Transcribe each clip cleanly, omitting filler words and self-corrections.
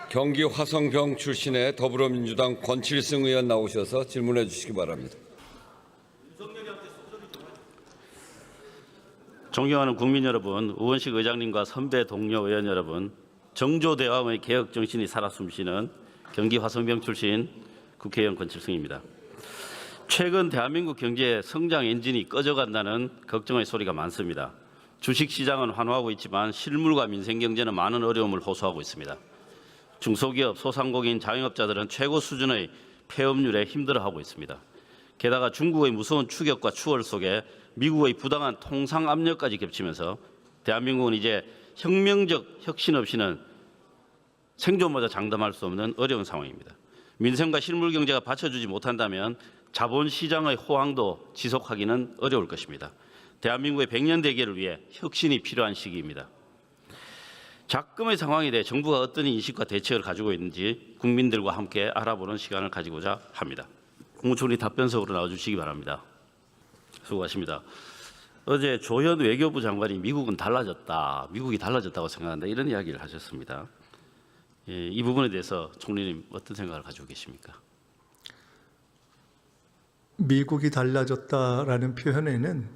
경기 화성병 출신의 더불어민주당 권칠승 의원 나오셔서 질문해 주시기 바랍니다. 존경하는 국민 여러분, 우원식 의장님과 선배 동료 의원 여러분, 정조대왕의 개혁 정신이 살아 숨쉬는 경기 화성병 출신 국회의원 권칠승입니다. 최근 대한민국 경제의 성장 엔진이 꺼져간다는 걱정의 소리가 많습니다. 주식시장은 환호하고 있지만 실물과 민생경제는 많은 어려움을 호소하고 있습니다. 중소기업, 소상공인, 자영업자들은 최고 수준의 폐업률에 힘들어하고 있습니다. 게다가 중국의 무서운 추격과 추월 속에 미국의 부당한 통상 압력까지 겹치면서 대한민국은 이제 혁명적 혁신 없이는 생존마저 장담할 수 없는 어려운 상황입니다. 민생과 실물 경제가 받쳐주지 못한다면 자본시장의 호황도 지속하기는 어려울 것입니다. 대한민국의 100년 대계를 위해 혁신이 필요한 시기입니다. 작금의 상황에 대해 정부가 어떤 인식과 대책을 가지고 있는지 국민들과 함께 알아보는 시간을 가지고자 합니다. 국무총리 답변석으로 나와주시기 바랍니다. 수고하십니다. 어제 조현 외교부 장관이 미국이 달라졌다고 생각한다 이런 이야기를 하셨습니다. 이 부분에 대해서 총리님 어떤 생각을 가지고 계십니까? 미국이 달라졌다라는 표현에는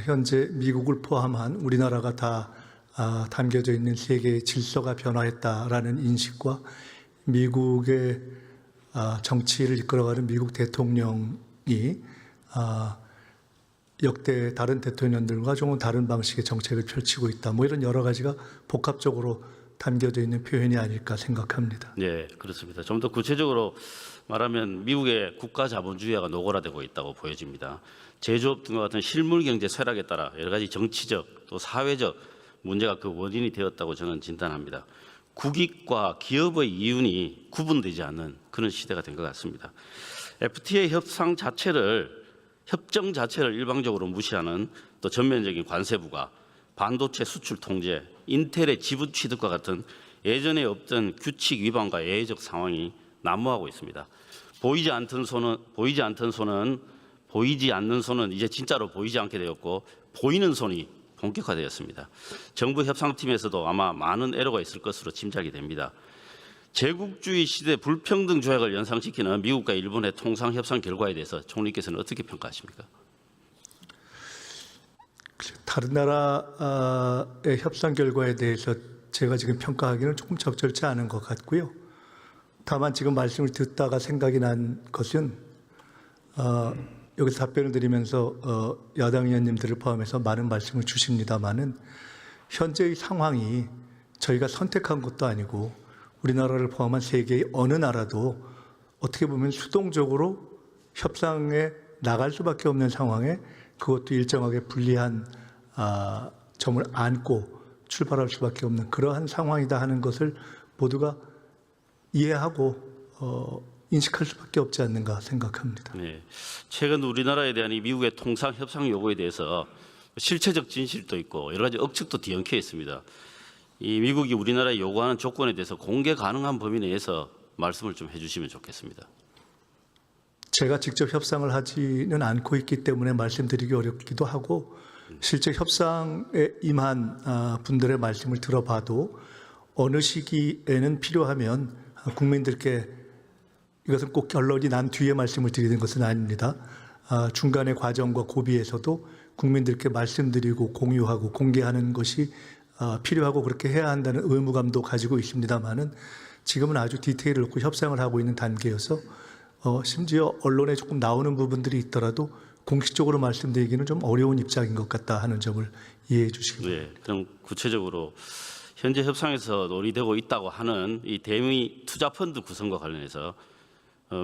현재 미국을 포함한 우리나라가 다 담겨져 있는 세계의 질서가 변화했다라는 인식과 미국의 정치를 이끌어가는 미국 대통령이 역대 다른 대통령들과 조금 다른 방식의 정책을 펼치고 있다. 뭐 이런 여러 가지가 복합적으로 담겨져 있는 표현이 아닐까 생각합니다. 네, 그렇습니다. 좀 더 구체적으로 말하면 미국의 국가 자본주의가 노골화되고 있다고 보여집니다. 제조업 등과 같은 실물 경제 쇠락에 따라 여러 가지 정치적 또 사회적 문제가 그 원인이 되었다고 저는 진단합니다. 국익과 기업의 이윤이 구분되지 않는 그런 시대가 된 것 같습니다. FTA 협정 자체를 일방적으로 무시하는 또 전면적인 관세 부과, 반도체 수출 통제, 인텔의 지분 취득과 같은 예전에 없던 규칙 위반과 예외적 상황이 난무하고 있습니다. 보이지 않는 손은 이제 진짜로 보이지 않게 되었고 보이는 손이 본격화되었습니다. 정부 협상팀에서도 아마 많은 애로가 있을 것으로 짐작이 됩니다. 제국주의 시대 불평등 조약을 연상시키는 미국과 일본의 통상 협상 결과에 대해서 총리께서는 어떻게 평가하십니까? 다른 나라의 협상 결과에 대해서 제가 지금 평가하기는 조금 적절치 않은 것 같고요. 다만 지금 말씀을 듣다가 생각이 난 것은 여기서 답변을 드리면서 야당 의원님들을 포함해서 많은 말씀을 주십니다마는 현재의 상황이 저희가 선택한 것도 아니고 우리나라를 포함한 세계의 어느 나라도 어떻게 보면 수동적으로 협상에 나갈 수밖에 없는 상황에 그것도 일정하게 불리한 점을 안고 출발할 수밖에 없는 그러한 상황이다 하는 것을 모두가 이해하고 인식할 수밖에 없지 않는가 생각합니다. 네, 최근 우리나라에 대한 이 미국의 통상 협상 요구에 대해서 실체적 진실도 있고 여러 가지 억측도 뒤엉켜 있습니다. 이 미국이 우리나라에 요구하는 조건에 대해서 공개 가능한 범위 내에서 말씀을 좀 해주시면 좋겠습니다. 제가 직접 협상을 하지는 않고 있기 때문에 말씀드리기 어렵기도 하고 실제 협상에 임한 분들의 말씀을 들어봐도 어느 시기에는 필요하면 국민들께 이것은 꼭 결론이 난 뒤에 말씀을 드리는 것은 아닙니다. 중간의 과정과 고비에서도 국민들께 말씀드리고 공유하고 공개하는 것이 필요하고 그렇게 해야 한다는 의무감도 가지고 있습니다만은 지금은 아주 디테일을 놓고 협상을 하고 있는 단계여서 심지어 언론에 조금 나오는 부분들이 있더라도 공식적으로 말씀드리기는 좀 어려운 입장인 것 같다 하는 점을 이해해 주시기 바랍니다. 네, 그럼 구체적으로 현재 협상에서 논의되고 있다고 하는 이 대미 투자펀드 구성과 관련해서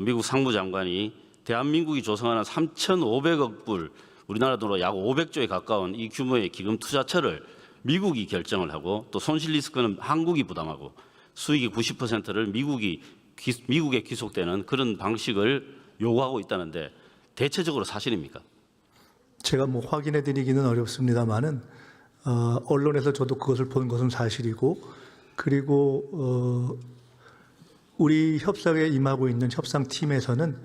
미국 상무장관이 대한민국이 조성하는 3,500억 불 우리나라 돈으로 약 500조에 가까운 이 규모의 기금 투자처를 미국이 결정을 하고 또 손실 리스크는 한국이 부담하고 수익의 90%를 미국에 귀속되는 그런 방식을 요구하고 있다는데 대체적으로 사실입니까? 제가 확인해 드리기는 어렵습니다만은 언론에서 저도 그것을 본 것은 사실이고 그리고 우리 협상에 임하고 있는 협상팀에서는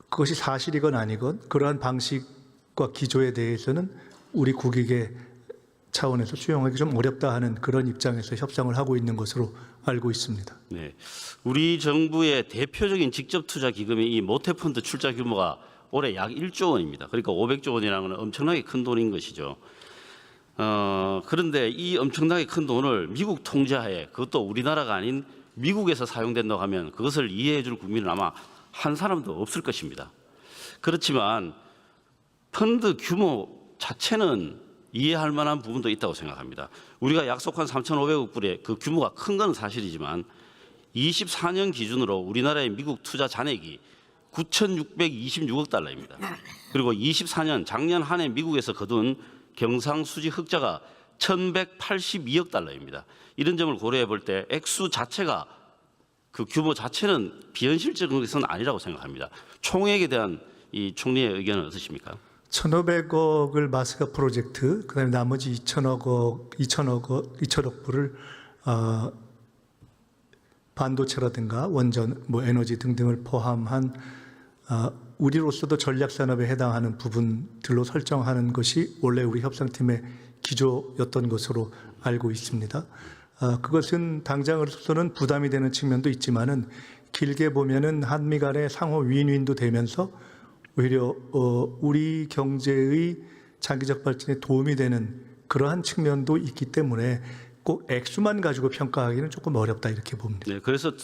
그것이 사실이건 아니건 그러한 방식과 기조에 대해서는 우리 국익에 차원에서 수용하기 좀 어렵다 하는 그런 입장에서 협상을 하고 있는 것으로 알고 있습니다. 네, 우리 정부의 대표적인 직접 투자 기금이 이 모태펀드 출자 규모가 올해 약 1조 원입니다. 그러니까 500조 원이라는 건 엄청나게 큰 돈인 것이죠. 그런데 이 엄청나게 큰 돈을 미국 통제하에, 그것도 우리나라가 아닌 미국에서 사용된다고 하면 그것을 이해해 줄 국민은 아마 한 사람도 없을 것입니다. 그렇지만 펀드 규모 자체는 이해할 만한 부분도 있다고 생각합니다. 우리가 약속한 3,500억 불의 그 규모가 큰 건 사실이지만 24년 기준으로 우리나라의 미국 투자 잔액이 9,626억 달러입니다. 그리고 24년 작년 한 해 미국에서 거둔 경상수지 흑자가 1,182억 달러입니다. 이런 점을 고려해 볼 때 액수 자체가 그 규모 자체는 비현실적인 것은 아니라고 생각합니다. 총액에 대한 이 총리의 의견은 어떠십니까? 1,500억을 마스가 프로젝트, 그다음에 나머지 2천억 불을 반도체라든가 원전, 에너지 등등을 포함한 우리로서도 전략 산업에 해당하는 부분들로 설정하는 것이 원래 우리 협상팀의 기조였던 것으로 알고 있습니다. 그것은 당장으로서는 부담이 되는 측면도 있지만은 길게 보면은 한미 간의 상호 윈윈도 되면서 오히려 우리 경제의 장기적 발전에 도움이 되는 그러한 측면도 있기 때문에 꼭 액수만 가지고 평가하기는 조금 어렵다 이렇게 봅니다. 네, 그래서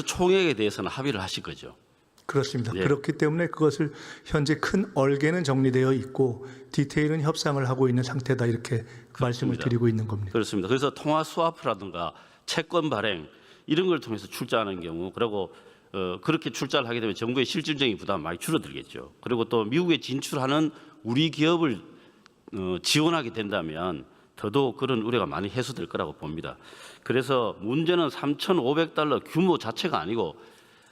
총액에 대해서는 합의를 하실 거죠. 그렇습니다. 네. 그렇기 때문에 그것을 현재 큰 얼개는 정리되어 있고 디테일은 협상을 하고 있는 상태다 이렇게 말씀을 드리고 있는 겁니다. 그렇습니다. 그래서 통화 스와프라든가 채권 발행 이런 걸 통해서 출자하는 경우, 그리고 그렇게 출자를 하게 되면 정부의 실질적인 부담이 많이 줄어들겠죠. 그리고 또 미국에 진출하는 우리 기업을 지원하게 된다면 더더욱 그런 우려가 많이 해소될 거라고 봅니다. 그래서 문제는 3,500달러 규모 자체가 아니고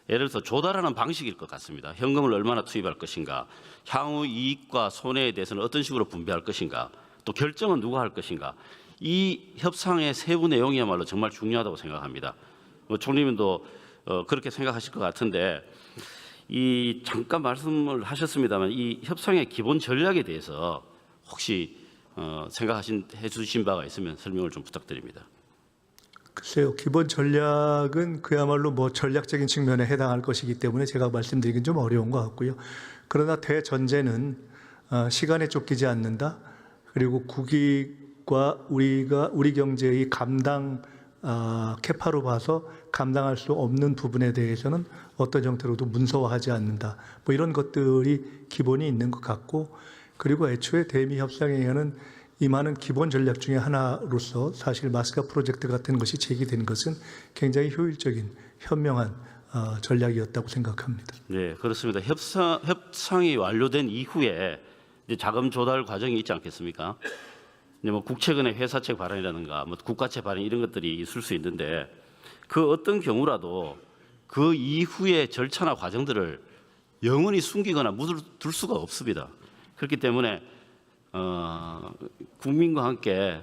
예를 들어서 조달하는 방식일 것 같습니다. 현금을 얼마나 투입할 것인가, 향후 이익과 손해에 대해서는 어떤 식으로 분배할 것인가, 또 결정은 누가 할 것인가. 이 협상의 세부 내용이야말로 정말 중요하다고 생각합니다. 총리님도 그렇게 생각하실 것 같은데, 이 잠깐 말씀을 하셨습니다만 이 협상의 기본 전략에 대해서 혹시 해 주신 바가 있으면 설명을 좀 부탁드립니다. 글쎄요, 기본 전략은 그야말로 전략적인 측면에 해당할 것이기 때문에 제가 말씀드리긴 좀 어려운 것 같고요. 그러나 대전제는 시간에 쫓기지 않는다. 그리고 국익과 우리 경제의 감당 캐파로 봐서 감당할 수 없는 부분에 대해서는 어떤 형태로도 문서화하지 않는다. 이런 것들이 기본이 있는 것 같고, 그리고 애초에 대미 협상에 의한 이 많은 기본 전략 중에 하나로서 사실 마스카 프로젝트 같은 것이 제기된 것은 굉장히 효율적인 현명한 전략이었다고 생각합니다. 네, 그렇습니다. 협상이 완료된 이후에 이제 자금 조달 과정이 있지 않겠습니까? 이제 국채은행 회사채 발행이라든가 국가채 발행 이런 것들이 있을 수 있는데, 그 어떤 경우라도 그 이후의 절차나 과정들을 영원히 숨기거나 묻어둘 수가 없습니다. 그렇기 때문에 국민과 함께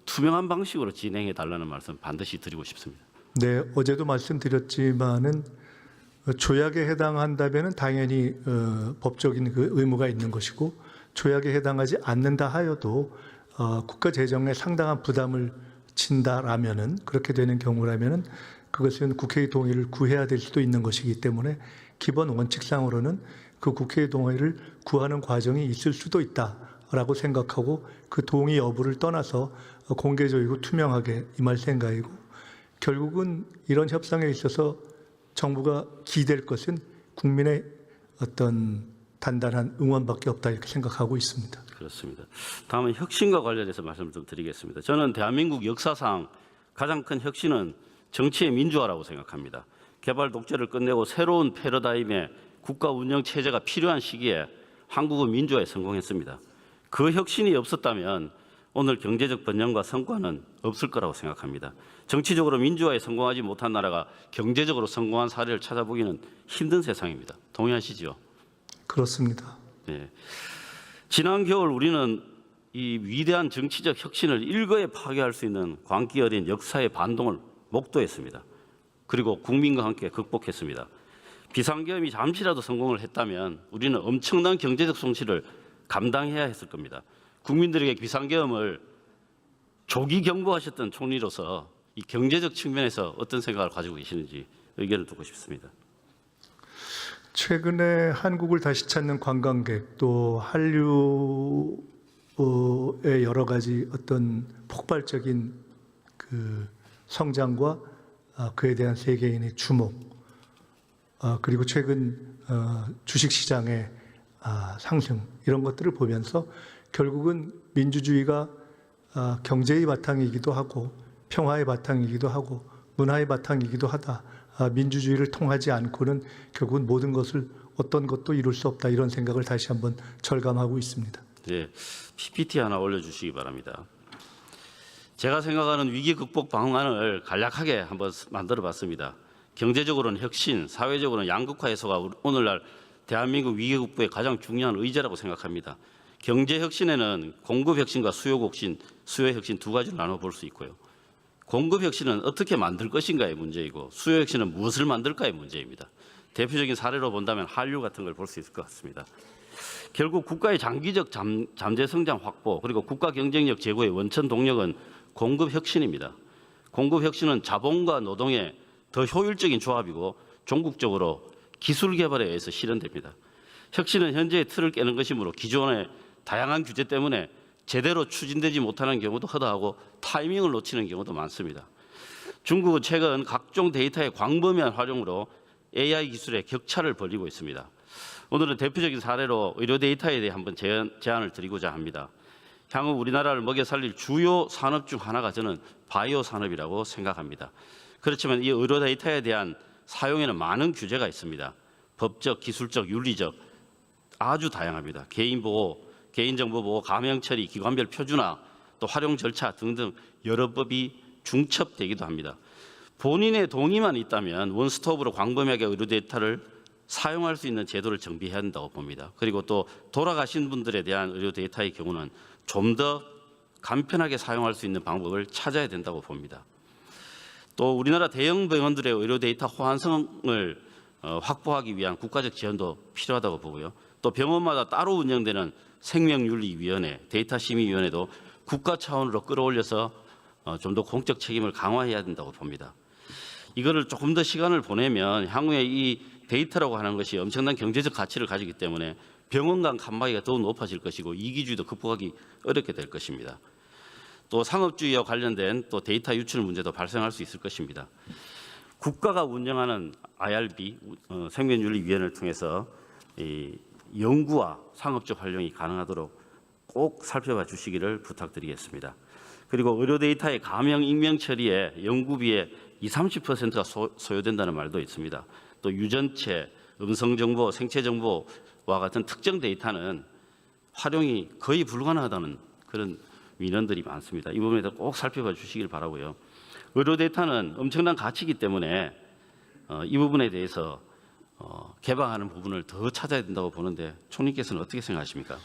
투명한 방식으로 진행해 달라는 말씀 반드시 드리고 싶습니다. 네, 어제도 말씀드렸지만은 조약에 해당한다면은 당연히 법적인 그 의무가 있는 것이고, 조약에 해당하지 않는다 하여도 국가 재정에 상당한 부담을 진다라면은, 그렇게 되는 경우라면은 그것은 국회의 동의를 구해야 될 수도 있는 것이기 때문에 기본 원칙상으로는 그 국회의 동의를 구하는 과정이 있을 수도 있다라고 생각하고, 그 동의 여부를 떠나서 공개적이고 투명하게 임할 생각이고, 결국은 이런 협상에 있어서 정부가 기댈 것은 국민의 어떤 단단한 응원밖에 없다 이렇게 생각하고 있습니다. 그렇습니다. 다음은 혁신과 관련해서 말씀을 좀 드리겠습니다. 저는 대한민국 역사상 가장 큰 혁신은 정치의 민주화라고 생각합니다. 개발 독재를 끝내고 새로운 패러다임의 국가 운영 체제가 필요한 시기에 한국은 민주화에 성공했습니다. 그 혁신이 없었다면 오늘 경제적 번영과 성과는 없을 거라고 생각합니다. 정치적으로 민주화에 성공하지 못한 나라가 경제적으로 성공한 사례를 찾아보기는 힘든 세상입니다. 동의하시죠? 그렇습니다. 네. 지난 겨울 우리는 이 위대한 정치적 혁신을 일거에 파괴할 수 있는 광기 어린 역사의 반동을 목도했습니다. 그리고 국민과 함께 극복했습니다. 비상계엄이 잠시라도 성공을 했다면 우리는 엄청난 경제적 손실을 감당해야 했을 겁니다. 국민들에게 비상계엄을 조기 경보하셨던 총리로서 이 경제적 측면에서 어떤 생각을 가지고 계시는지 의견을 듣고 싶습니다. 최근에 한국을 다시 찾는 관광객 또 한류의 여러 가지 어떤 폭발적인 그 성장과 그에 대한 세계인의 주목 그리고 최근 주식시장의 상승 이런 것들을 보면서 결국은 민주주의가 경제의 바탕이기도 하고 평화의 바탕이기도 하고 문화의 바탕이기도 하다. 민주주의를 통하지 않고는 결국은 모든 것을 어떤 것도 이룰 수 없다. 이런 생각을 다시 한번 절감하고 있습니다. 네, PPT 하나 올려주시기 바랍니다. 제가 생각하는 위기 극복 방안을 간략하게 한번 만들어봤습니다. 경제적으로는 혁신, 사회적으로는 양극화 해소가 오늘날 대한민국 위기 극복의 가장 중요한 의제라고 생각합니다. 경제 혁신에는 공급 혁신과 수요 혁신 두 가지로 나눠볼 수 있고요. 공급 혁신은 어떻게 만들 것인가의 문제이고 수요 혁신은 무엇을 만들까의 문제입니다. 대표적인 사례로 본다면 한류 같은 걸 볼 수 있을 것 같습니다. 결국 국가의 장기적 잠재 성장 확보 그리고 국가 경쟁력 제고의 원천 동력은 공급 혁신입니다. 공급 혁신은 자본과 노동의 더 효율적인 조합이고 종국적으로 기술 개발에 의해서 실현됩니다. 혁신은 현재의 틀을 깨는 것이므로 기존의 다양한 규제 때문에 제대로 추진되지 못하는 경우도 허다하고 타이밍을 놓치는 경우도 많습니다. 중국은 최근 각종 데이터의 광범위한 활용으로 AI 기술의 격차를 벌이고 있습니다. 오늘은 대표적인 사례로 의료 데이터에 대해 한번 제안을 드리고자 합니다. 향후 우리나라를 먹여 살릴 주요 산업 중 하나가 저는 바이오 산업이라고 생각합니다. 그렇지만 이 의료 데이터에 대한 사용에는 많은 규제가 있습니다. 법적, 기술적, 윤리적 아주 다양합니다. 개인보호, 개인정보보호, 감형처리, 기관별 표준화, 또 활용 절차 등등 여러 법이 중첩되기도 합니다. 본인의 동의만 있다면 원스톱으로 광범위하게 의료 데이터를 사용할 수 있는 제도를 정비해야 한다고 봅니다. 그리고 또 돌아가신 분들에 대한 의료 데이터의 경우는 좀 더 간편하게 사용할 수 있는 방법을 찾아야 된다고 봅니다. 또 우리나라 대형 병원들의 의료 데이터 호환성을 확보하기 위한 국가적 지원도 필요하다고 보고요. 또 병원마다 따로 운영되는 생명윤리위원회, 데이터심의위원회도 국가 차원으로 끌어올려서 좀 더 공적 책임을 강화해야 된다고 봅니다. 이거를 조금 더 시간을 보내면 향후에 이 데이터라고 하는 것이 엄청난 경제적 가치를 가지기 때문에 병원 간 칸막이가 더욱 높아질 것이고 이기주의도 극복하기 어렵게 될 것입니다. 또 상업주의와 관련된 또 데이터 유출 문제도 발생할 수 있을 것입니다. 국가가 운영하는 IRB 생명윤리위원회를 통해서 이 연구와 상업적 활용이 가능하도록 꼭 살펴봐 주시기를 부탁드리겠습니다. 그리고 의료 데이터의 가명 익명 처리에 연구비의 20~30%가 소요된다는 말도 있습니다. 또 유전체, 음성 정보, 생체 정보와 같은 특정 데이터는 활용이 거의 불가능하다는 그런 민원들이 많습니다. 이 부분에 대해서 꼭 살펴봐 주시길 바라고요. 의료 데이터는 엄청난 가치이기 때문에 이 부분에 대해서 개방하는 부분을 더 찾아야 된다고 보는데 총리께서는 어떻게 생각하십니까?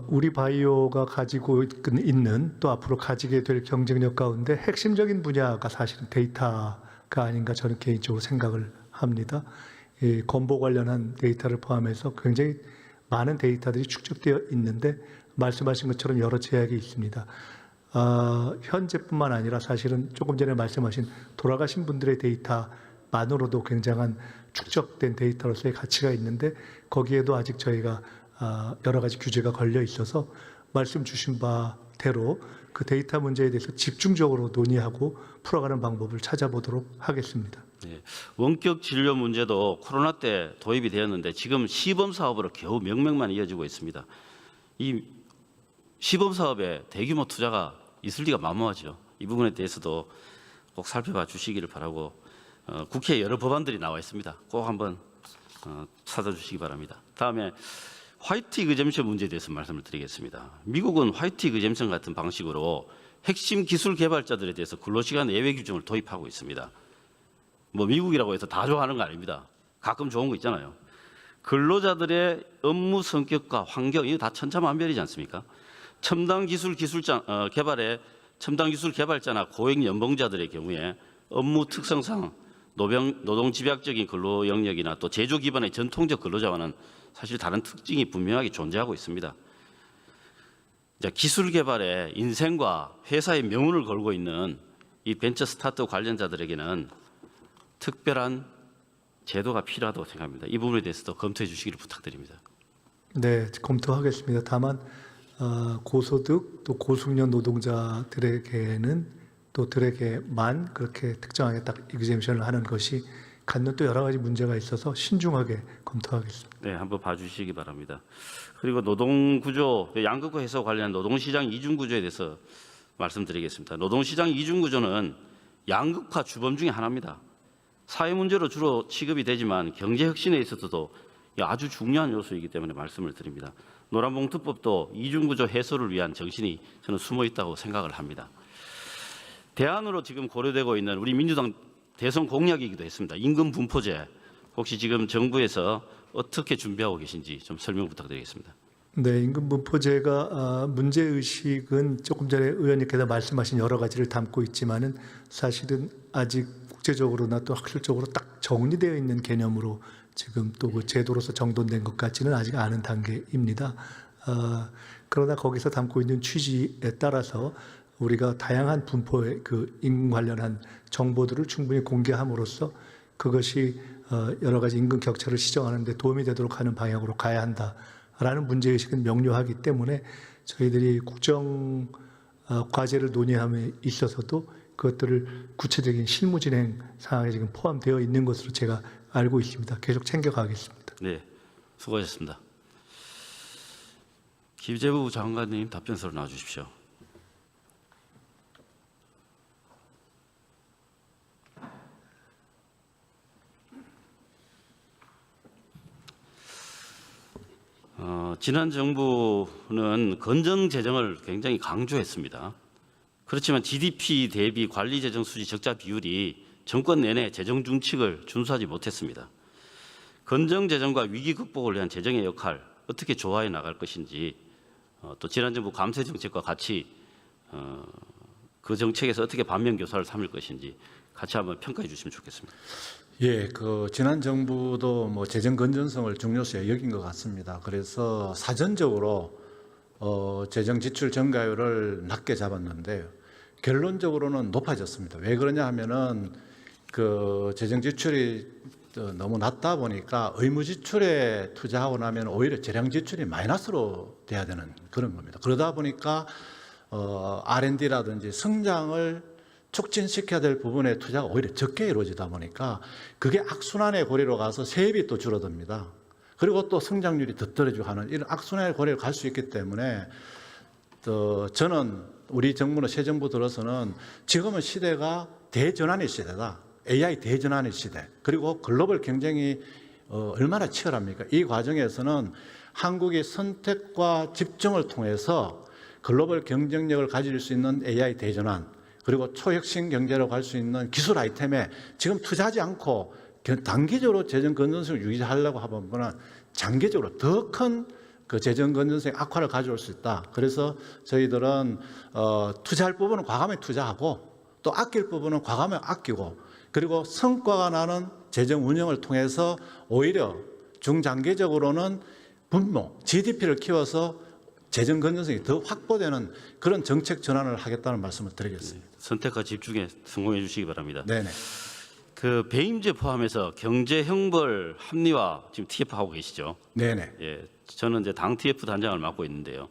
우리 바이오가 가지고 있는 또 앞으로 가지게 될 경쟁력 가운데 핵심적인 분야가 사실은 데이터가 아닌가 저는 개인적으로 생각을 합니다. 이 건보 관련한 데이터를 포함해서 굉장히 많은 데이터들이 축적되어 있는데 말씀하신 것처럼 여러 제약이 있습니다. 현재뿐만 아니라 사실은 조금 전에 말씀하신 돌아가신 분들의 데이터만으로도 굉장한 축적된 데이터로서의 가치가 있는데 거기에도 아직 저희가 여러 가지 규제가 걸려 있어서 말씀 주신 바대로 그 데이터 문제에 대해서 집중적으로 논의하고 풀어가는 방법을 찾아보도록 하겠습니다. 네, 원격 진료 문제도 코로나 때 도입이 되었는데 지금 시범 사업으로 겨우 명명만 이어지고 있습니다. 이 시범 사업에 대규모 투자가 있을 리가 만무하죠. 이 부분에 대해서도 꼭 살펴봐 주시기를 바라고 국회에 여러 법안들이 나와 있습니다. 꼭 한번 찾아주시기 바랍니다. 다음에 화이트 이그젬션 문제에 대해서 말씀을 드리겠습니다. 미국은 화이트 이그젬션 같은 방식으로 핵심 기술 개발자들에 대해서 근로시간 예외 규정을 도입하고 있습니다. 뭐 미국이라고 해서 다 좋아하는 거 아닙니다. 가끔 좋은 거 있잖아요. 근로자들의 업무 성격과 환경 이거 다 천차만별이지 않습니까? 첨단 기술 개발에 첨단 기술 개발자나 고액 연봉자들의 경우에 업무 특성상 노동 집약적인 근로 영역이나 또 제조 기반의 전통적 근로자와는 사실 다른 특징이 분명하게 존재하고 있습니다. 이제 기술 개발에 인생과 회사의 명운을 걸고 있는 이 벤처 스타트업 관련자들에게는 특별한 제도가 필요하다고 생각합니다. 이 부분에 대해서도 검토해 주시기를 부탁드립니다. 네, 검토하겠습니다. 다만 고소득 또 고숙련 노동자들에게는 또 들에게만 그렇게 특정하게 딱 이그젬션을 하는 것이 갖는 또 여러 가지 문제가 있어서 신중하게 검토하겠습니다. 네, 한번 봐주시기 바랍니다. 그리고 노동구조, 양극화 해소 관련 노동시장 이중구조에 대해서 말씀드리겠습니다. 노동시장 이중구조는 양극화 주범 중에 하나입니다. 사회 문제로 주로 취급이 되지만 경제 혁신에 있어서도 아주 중요한 요소이기 때문에 말씀을 드립니다. 노란봉투법도 이중구조 해소를 위한 정신이 저는 숨어 있다고 생각을 합니다. 대안으로 지금 고려되고 있는 우리 민주당 대선 공약이기도 했습니다. 임금 분포제, 혹시 지금 정부에서 어떻게 준비하고 계신지 좀 설명 부탁드리겠습니다. 네, 임금 분포제가 문제 의식은 조금 전에 의원님께서 말씀하신 여러 가지를 담고 있지만은 사실은 아직 국제적으로나 또 학술적으로 딱 정리되어 있는 개념으로 지금 또 그 제도로서 정돈된 것 같지는 아직 않은 단계입니다. 그러나 거기서 담고 있는 취지에 따라서 우리가 다양한 분포의 그 임금 관련한 정보들을 충분히 공개함으로써 그것이 여러 가지 임금 격차를 시정하는 데 도움이 되도록 하는 방향으로 가야 한다라는 문제의식은 명료하기 때문에 저희들이 국정 과제를 논의함에 있어서도 그것들을 구체적인 실무 진행 상황에 지금 포함되어 있는 것으로 제가 알고 있습니다. 계속 챙겨가겠습니다. 네, 수고하셨습니다. 기재부 장관님 답변서로 나와주십시오. 지난 정부는 건전 재정을 굉장히 강조했습니다. 그렇지만 GDP 대비 관리 재정 수지 적자 비율이 정권 내내 재정 준칙을 준수하지 못했습니다. 건전 재정과 위기 극복을 위한 재정의 역할 어떻게 조화해 나갈 것인지, 또 지난 정부 감세 정책과 같이 그 정책에서 어떻게 반면 교사를 삼을 것인지 같이 한번 평가해 주시면 좋겠습니다. 예, 그 지난 정부도 뭐 재정 건전성을 중요시해 여긴 것 같습니다. 그래서 사전적으로 재정 지출 증가율을 낮게 잡았는데요. 결론적으로는 높아졌습니다. 왜 그러냐 하면은 그 재정 지출이 너무 낮다 보니까 의무 지출에 투자하고 나면 오히려 재량 지출이 마이너스로 돼야 되는 그런 겁니다. 그러다 보니까 R&D라든지 성장을 촉진시켜야 될 부분에 투자가 오히려 적게 이루어지다 보니까 그게 악순환의 고리로 가서 세입이 또 줄어듭니다. 그리고 또 성장률이 더 떨어지고 하는 이런 악순환의 고리로 갈 수 있기 때문에 저는 우리 정부는 새 정부 들어서는 지금은 시대가 대전환의 시대다. AI 대전환의 시대. 그리고 글로벌 경쟁이 얼마나 치열합니까? 이 과정에서는 한국이 선택과 집중을 통해서 글로벌 경쟁력을 가질 수 있는 AI 대전환, 그리고 초혁신 경제로 갈 수 있는 기술 아이템에 지금 투자하지 않고 단기적으로 재정 건전성을 유지하려고 하면 장기적으로 더 큰 그 재정 건전성 악화를 가져올 수 있다. 그래서 저희들은 투자할 부분은 과감히 투자하고 또 아낄 부분은 과감히 아끼고 그리고 성과가 나는 재정 운영을 통해서 오히려 중장기적으로는 분모, GDP를 키워서 재정 건전성이 더 확보되는 그런 정책 전환을 하겠다는 말씀을 드리겠습니다. 선택과 집중에 성공해 주시기 바랍니다. 네네. 그 배임제 포함해서 경제 형벌 합리화 지금 TF 하고 계시죠? 네네. 예, 저는 이제 당 TF 단장을 맡고 있는데요.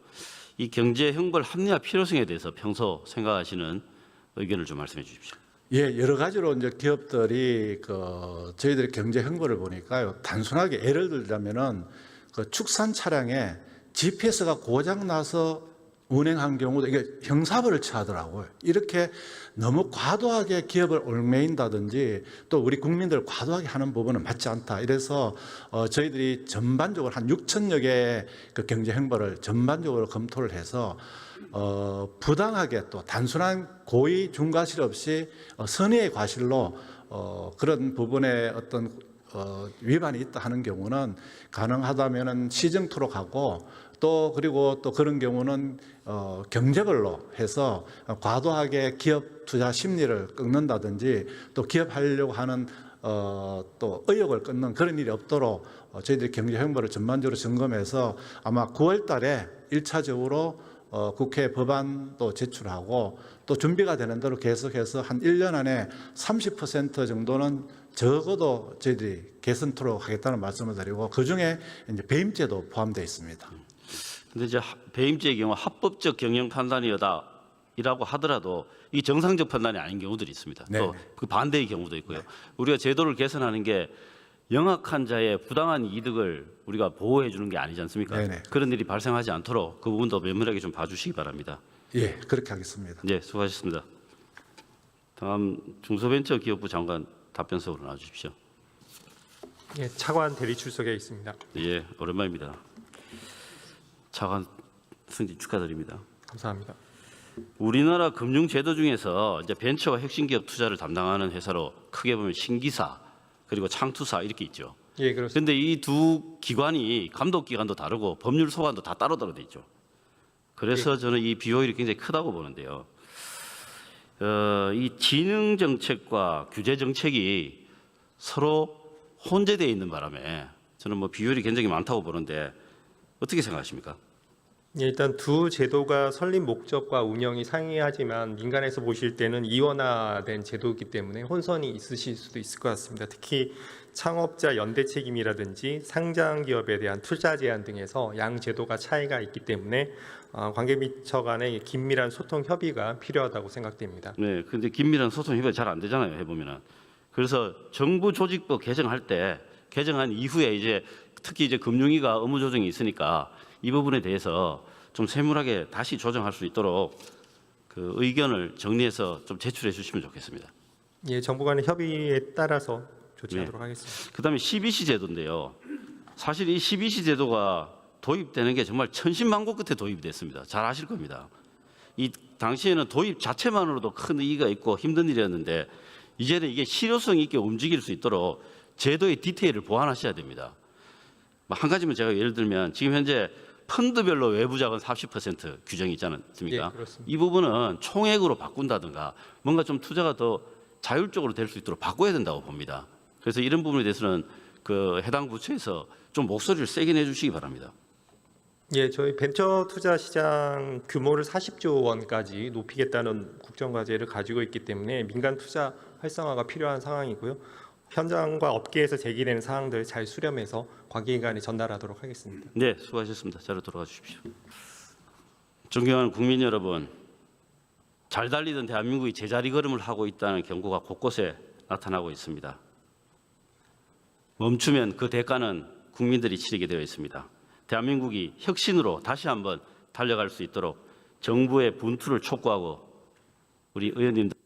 이 경제 형벌 합리화 필요성에 대해서 평소 생각하시는 의견을 좀 말씀해 주십시오. 예, 여러 가지로 이제 기업들이 저희들이 경제 형벌을 보니까요. 단순하게 예를 들자면은 그 축산 차량에 GPS가 고장 나서 운행한 경우도 이게 형사벌을 취하더라고요. 이렇게 너무 과도하게 기업을 얽매인다든지 또 우리 국민들을 과도하게 하는 부분은 맞지 않다. 이래서 저희들이 전반적으로 한 6천여 개의 그 경제 형벌을 전반적으로 검토를 해서 부당하게 또 단순한 고의 중과실 없이 선의의 과실로 그런 부분에 어떤 위반이 있다 하는 경우는 가능하다면은 시정토록 하고 또 그리고 또 그런 경우는 경제별로 해서 과도하게 기업 투자 심리를 끊는다든지 또 기업하려고 하는 또 의욕을 끊는 그런 일이 없도록 저희들이 경제 형벌을 전반적으로 점검해서 아마 9월 달에 1차적으로 국회 법안도 제출하고 또 준비가 되는 대로 계속해서 한 1년 안에 30% 정도는 적어도 저희들이 개선토록 하겠다는 말씀을 드리고 그중에 이제 배임죄도 포함되어 있습니다. 근데 이제 배임죄의 경우 합법적 경영 판단이라고 하더라도 이 정상적 판단이 아닌 경우들이 있습니다. 네. 또 그 반대의 경우도 있고요. 우리가 제도를 개선하는 게 영악한 자의 부당한 이득을 우리가 보호해 주는 게 아니지 않습니까? 네네. 그런 일이 발생하지 않도록 그 부분도 면밀하게 좀 봐주시기 바랍니다. 예, 그렇게 하겠습니다. 네, 수고하셨습니다. 다음 중소벤처기업부 장관 답변석으로 나와주십시오. 예, 차관 대리 출석에 있습니다. 예, 오랜만입니다. 차관 승진 축하드립니다. 감사합니다. 우리나라 금융 제도 중에서 이제 벤처와 핵심 기업 투자를 담당하는 회사로 크게 보면 신기사 그리고 창투사 이렇게 있죠. 예, 그렇습니다. 그런데 이 두 기관이 감독 기관도 다르고 법률 소관도 다 따로따로 돼 있죠. 그래서 저는 이 비효율이 굉장히 크다고 보는데요. 이 지능 정책과 규제 정책이 서로 혼재되어 있는 바람에 저는 뭐 비효율이 굉장히 많다고 보는데 어떻게 생각하십니까? 예, 일단 두 제도가 설립 목적과 운영이 상이하지만 민간에서 보실 때는 이원화된 제도이기 때문에 혼선이 있으실 수도 있을 것 같습니다. 특히 창업자 연대 책임이라든지 상장 기업에 대한 투자 제한 등에서 양 제도가 차이가 있기 때문에 관계부처 간의 긴밀한 소통 협의가 필요하다고 생각됩니다. 네, 근데 긴밀한 소통 협의가 잘 안 되잖아요, 해보면은. 그래서 정부 조직법 개정할 때 개정한 이후에 이제 특히 이제 금융위가 업무 조정이 있으니까 이 부분에 대해서 좀 세밀하게 다시 조정할 수 있도록 그 의견을 정리해서 좀 제출해 주시면 좋겠습니다. 예, 정부 간의 협의에 따라서 조치하도록 하겠습니다. 그다음에 CBC 제도인데요. 사실 이 CBC 제도가 도입되는 게 정말 천신만고 끝에 도입이 됐습니다. 잘 아실 겁니다. 이 당시에는 도입 자체만으로도 큰 의의가 있고 힘든 일이었는데 이제는 이게 실효성 있게 움직일 수 있도록 제도의 디테일을 보완하셔야 됩니다. 한 가지만 제가 예를 들면 지금 현재 펀드별로 외부 자본 40% 규정이 있지 않습니까? 예, 그렇습니다. 이 부분은 총액으로 바꾼다든가 뭔가 좀 투자가 더 자율적으로 될 수 있도록 바꿔야 된다고 봅니다. 그래서 이런 부분에 대해서는 그 해당 부처에서 좀 목소리를 세게 내주시기 바랍니다. 예, 저희 벤처 투자 시장 규모를 40조 원까지 높이겠다는 국정 과제를 가지고 있기 때문에 민간 투자 활성화가 필요한 상황이고요. 현장과 업계에서 제기되는 사항들 잘 수렴해서 관계기관에 전달하도록 하겠습니다. 네, 수고하셨습니다. 자로 돌아가 주십시오. 존경하는 국민 여러분, 잘 달리던 대한민국이 제자리 걸음을 하고 있다는 경고가 곳곳에 나타나고 있습니다. 멈추면 그 대가는 국민들이 치르게 되어 있습니다. 대한민국이 혁신으로 다시 한번 달려갈 수 있도록 정부의 분투를 촉구하고 우리 의원님들